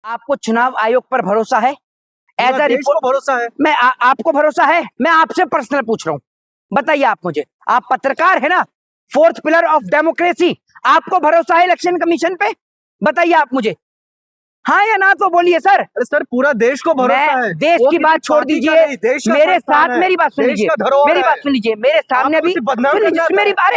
आपको चुनाव आयोग पर भरोसा है? एज अ रिपोर्ट भरोसा है। आपको भरोसा है? मैं आपसे पर्सनल पूछ रहा हूँ, बताइए आप मुझे, आप पत्रकार है ना, फोर्थ पिलर ऑफ डेमोक्रेसी, आपको भरोसा है इलेक्शन कमीशन पे? बताइए आप मुझे, हाँ या ना तो बोलिए सर। अरे सर, पूरा देश को भरोसा है। देश की बात छोड़ दीजिए, मेरे साथ मेरी बात सुन लीजिए, मेरी बात सुन लीजिए, मेरे सामने भी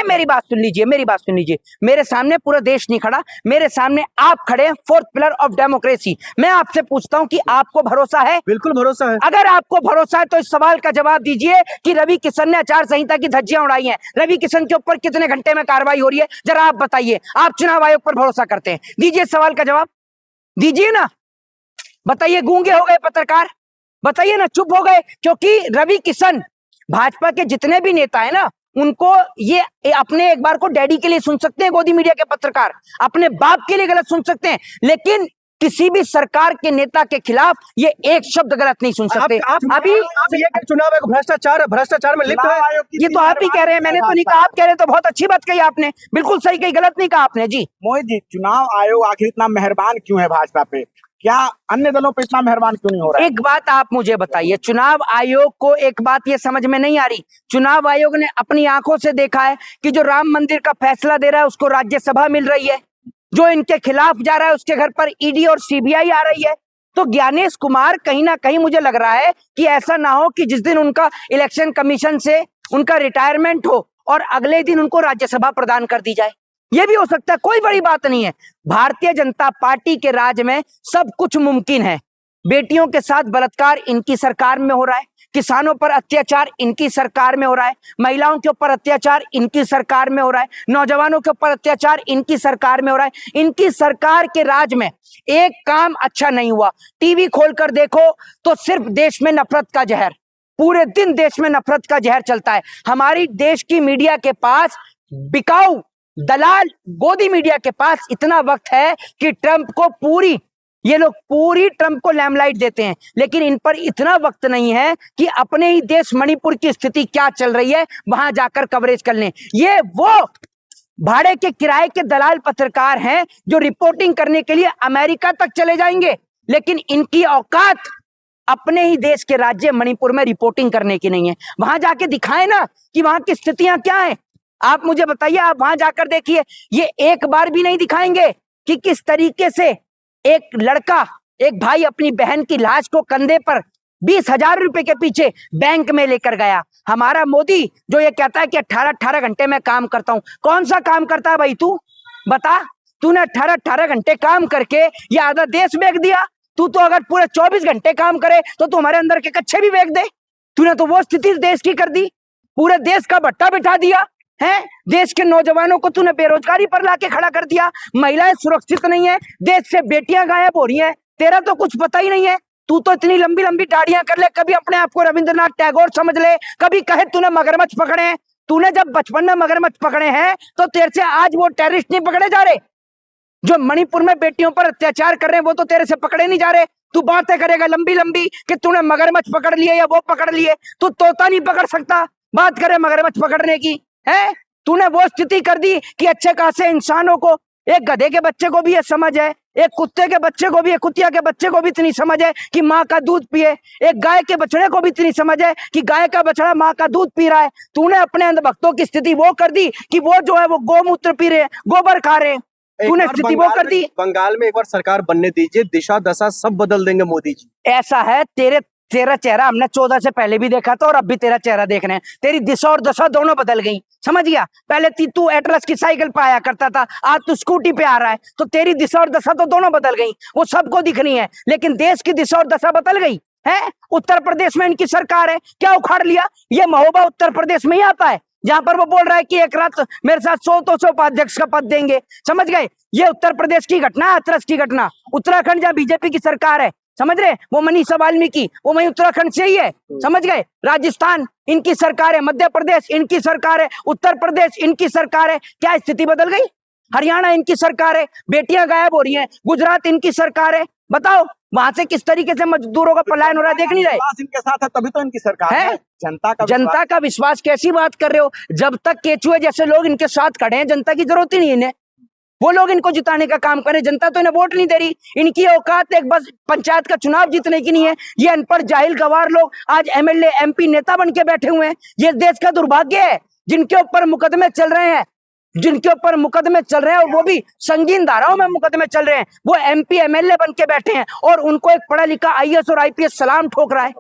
मेरी बात सुन लीजिए, मेरी बात सुन लीजिए, मेरे सामने पूरा देश नहीं खड़ा, मेरे सामने आप खड़े हैं, फोर्थ पिलर ऑफ डेमोक्रेसी। मैं आपसे पूछता हूं कि आपको भरोसा है? बिल्कुल भरोसा है। अगर आपको भरोसा है तो इस सवाल का जवाब दीजिए कि रवि किशन ने आचार संहिता की धज्जियां उड़ाई हैं, रवि किशन के ऊपर कितने घंटे में कार्रवाई हो रही है, जरा आप बताइए। आप चुनाव आयोग पर भरोसा करते हैं, दीजिए सवाल का जवाब, दीजिए ना, बताइए। गूंगे हो गए पत्रकार, बताइए ना, चुप हो गए, क्योंकि रवि किशन, भाजपा के जितने भी नेता है ना, उनको ये अपने एक बार को डैडी के लिए सुन सकते हैं, गोदी मीडिया के पत्रकार अपने बाप के लिए गलत सुन सकते हैं, लेकिन किसी भी सरकार के नेता के खिलाफ ये एक शब्द गलत नहीं सुन सकते। अभी ये चुनाव एक भ्रष्टाचार में लिप्त है, ये तो आप ही कह रहे हैं, मैंने तो नहीं कहा, आप कह रहे हैं, तो बहुत अच्छी बात कही आपने, बिल्कुल सही कही, गलत नहीं कहा आपने जी। मोहित जी, चुनाव आयोग आखिर इतना मेहरबान क्यों है भाजपा पे? क्या अन्य दलों पे इतना मेहरबान क्यों नहीं हो रहा है? एक बात आप मुझे बताइए, चुनाव आयोग को एक बात ये समझ में नहीं आ रही, चुनाव आयोग ने अपनी आंखों से देखा है कि जो राम मंदिर का फैसला दे रहा है उसको राज्यसभा मिल रही है, जो इनके खिलाफ जा रहा है उसके घर पर ईडी और सीबीआई आ रही है। तो ज्ञानेश कुमार कहीं ना कहीं मुझे लग रहा है कि ऐसा ना हो कि जिस दिन उनका इलेक्शन कमीशन से उनका रिटायरमेंट हो और अगले दिन उनको राज्यसभा प्रदान कर दी जाए, ये भी हो सकता है, कोई बड़ी बात नहीं है। भारतीय जनता पार्टी के राज में सब कुछ मुमकिन है। बेटियों के साथ बलात्कार इनकी सरकार में हो रहा है, किसानों पर अत्याचार इनकी सरकार में हो रहा है, महिलाओं के ऊपर अत्याचार इनकी सरकार में हो रहा है, नौजवानों के ऊपर अत्याचार इनकी सरकार में हो रहा है। इनकी सरकार के राज में एक काम अच्छा नहीं हुआ। टीवी खोलकर देखो तो सिर्फ देश में नफरत का जहर, पूरे दिन देश में नफरत का जहर चलता है। हमारी देश की मीडिया के पास, बिकाऊ दलाल गोदी मीडिया के पास इतना वक्त है कि ट्रंप को ये लोग पूरी ट्रंप को लैमलाइट देते हैं, लेकिन इन पर इतना वक्त नहीं है कि अपने ही देश मणिपुर की स्थिति क्या चल रही है वहां जाकर कवरेज कर लें। ये वो भाड़े के किराए के दलाल पत्रकार हैं जो रिपोर्टिंग करने के लिए अमेरिका तक चले जाएंगे, लेकिन इनकी औकात अपने ही देश के राज्य मणिपुर में रिपोर्टिंग करने की नहीं है। वहां जाके दिखाएं ना कि वहां की स्थितियां क्या है। आप मुझे बताइए, आप वहां जाकर देखिए, ये एक बार भी नहीं दिखाएंगे कि किस तरीके से एक लड़का, एक भाई अपनी बहन की लाश को कंधे पर 20,000 रुपए के पीछे बैंक में लेकर गया। हमारा मोदी जो ये कहता है कि 18-18 घंटे में काम करता हूं, कौन सा काम करता है भाई? तू बता, तूने 18-18 घंटे काम करके ये आधा देश बेच दिया। तू तो अगर पूरे 24 घंटे काम करे तो तुम्हारे अंदर के कच्चे भी बेच दे। तूने तो वो स्थिति देश की कर दी, पूरे देश का भट्टा बिठा दिया है। देश के नौजवानों को तूने बेरोजगारी पर लाके खड़ा कर दिया, महिलाएं सुरक्षित नहीं है, देश से बेटियां गायब हो रही हैं, तेरा तो कुछ पता ही नहीं है। तू तो इतनी लंबी लंबी दाढ़ियां कर ले, कभी अपने आप को रविंद्रनाथ टैगोर समझ ले, कभी कहे तूने मगरमच्छ पकड़े हैं। तूने जब बचपन में मगरमच्छ पकड़े हैं तो तेरे से आज वो टेररिस्ट नहीं पकड़े जा रहे जो मणिपुर में बेटियों पर अत्याचार कर रहे हैं, वो तो तेरे से पकड़े नहीं जा रहे। तू बातें करेगा लंबी लंबी कि तूने मगरमच्छ पकड़ लिए या वो पकड़ लिए, तू तोता नहीं पकड़ सकता, बात करे मगरमच्छ पकड़ने की है। तूने वो स्थिति कर दी कि अच्छे खासे इंसानों को, एक गधे के बच्चे को भी ये समझ है, एक कुत्ते के बच्चे को भी, एक कुतिया के बच्चे को भी इतनी समझ है कि माँ का दूध पिए, एक गाय के बछड़े को भी इतनी समझ है कि गाय का बछड़ा माँ का दूध पी रहा है। तूने अपने अंधभक्तों की स्थिति वो कर दी कि वो जो है वो गोमूत्र पी रहे हैं, गोबर खा रहे हैं, तूने स्थिति वो कर दी। बंगाल में एक बार सरकार बनने दीजिए, दिशा दशा सब बदल देंगे मोदी जी। ऐसा है, तेरा चेहरा हमने 14 से पहले भी देखा था और अब भी तेरा चेहरा देख रहे हैं, तेरी दिशा और दशा दोनों बदल गई, समझ गया? पहले तू एटलस की साइकिल पे आया करता था, आज तू स्कूटी पे आ रहा है, तो तेरी दिशा और दशा तो दोनों बदल गई, वो सबको दिखनी है, लेकिन देश की दिशा और दशा बदल गई है। उत्तर प्रदेश में इनकी सरकार है, क्या उखाड़ लिया? ये महोबा उत्तर प्रदेश में ही आता है जहां पर वो बोल रहा है कि एक रात मेरे साथ 100-200 उपाध्यक्ष का पद देंगे, समझ गए? ये उत्तर प्रदेश की घटना, हाथरस की घटना। उत्तराखंड जहां बीजेपी की सरकार है, समझ रहे, वो मनीषा वाल्मीकि वो वही उत्तराखंड से ही है, समझ गए? राजस्थान इनकी सरकार है, मध्य प्रदेश इनकी सरकार है, उत्तर प्रदेश इनकी सरकार है, क्या स्थिति बदल गई? हरियाणा इनकी सरकार है, बेटियां गायब हो रही हैं, गुजरात इनकी सरकार है, बताओ वहां से किस तरीके से मजदूरों का पलायन हो रहा है, देख नहीं रहे? इनके साथ है तभी तो इनकी सरकार है। जनता का विश्वास कैसी बात कर रहे हो? जब तक केचुए जैसे लोग इनके साथ खड़े हैं, जनता की जरूरत ही नहीं है इन्हें। वो लोग इनको जिताने का काम करें। जनता तो इन्हें वोट नहीं दे रही, इनकी औकात एक बस पंचायत का चुनाव जीतने की नहीं है। ये अनपढ़ जाहिल गवार लोग आज एमएलए एमपी नेता बन के बैठे हुए हैं। ये देश का दुर्भाग्य है। जिनके ऊपर मुकदमे चल रहे हैं, और वो भी संगीन धाराओं में मुकदमे चल रहे हैं, वो एमपी एमएलए बन के बैठे हैं और उनको एक पढ़ा लिखा आईएएस और आईपीएस सलाम ठोक रहा है।